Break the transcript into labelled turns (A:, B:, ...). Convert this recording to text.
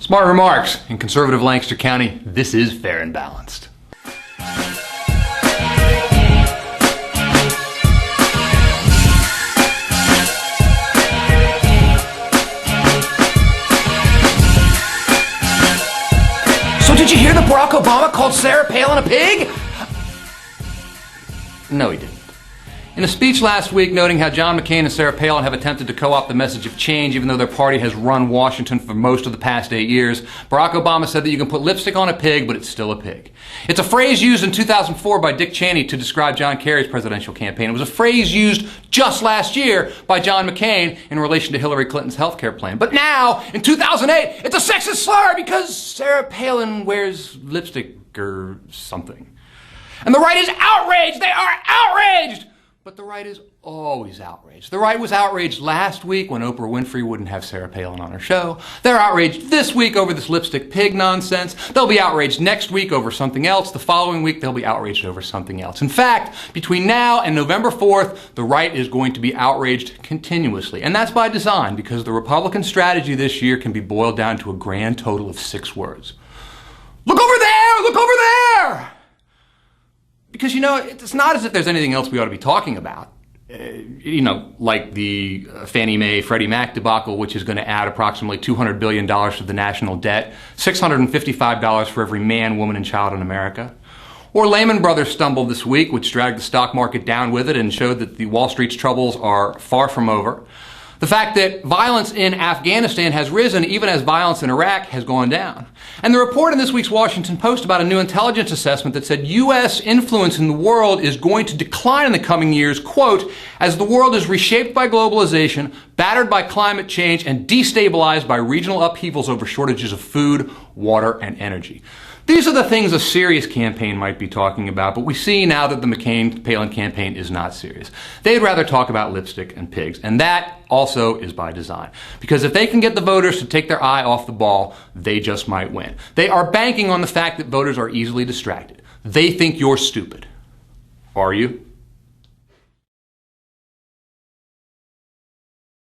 A: Smart remarks. In conservative Lancaster County, this is fair and balanced.
B: So did you hear that Barack Obama called Sarah Palin a pig?
A: No, he didn't. In a speech last week noting how John McCain and Sarah Palin have attempted to co-opt the message of change even though their party has run Washington for most of the past 8 years, Barack Obama said that you can put lipstick on a pig, but it's still a pig. It's a phrase used in 2004 by Dick Cheney to describe John Kerry's presidential campaign. It was a phrase used just last year by John McCain in relation to Hillary Clinton's health care plan. But now, in 2008, it's a sexist slur because Sarah Palin wears lipstick or something. And the right is outraged! They are outraged! But the right is always outraged. The right was outraged last week when Oprah Winfrey wouldn't have Sarah Palin on her show. They're outraged this week over this lipstick pig nonsense. They'll be outraged next week over something else. The following week, they'll be outraged over something else. In fact, between now and November 4th, the right is going to be outraged continuously. And that's by design, because the Republican strategy this year can be boiled down to a grand total of 6 words. Look over there! Look over there! Because, it's not as if there's anything else we ought to be talking about. Like the Fannie Mae, Freddie Mac debacle, which is going to add approximately $200 billion to the national debt, $655 for every man, woman, and child in America. Or Lehman Brothers stumble this week, which dragged the stock market down with it and showed that the Wall Street's troubles are far from over. The fact that violence in Afghanistan has risen even as violence in Iraq has gone down. And the report in this week's Washington Post about a new intelligence assessment that said U.S. influence in the world is going to decline in the coming years, quote, as the world is reshaped by globalization, battered by climate change, and destabilized by regional upheavals over shortages of food, water, and energy. These are the things a serious campaign might be talking about, but we see now that the McCain-Palin campaign is not serious. They'd rather talk about lipstick and pigs, and that also is by design. Because if they can get the voters to take their eye off the ball, they just might win. They are banking on the fact that voters are easily distracted. They think you're stupid. Are you?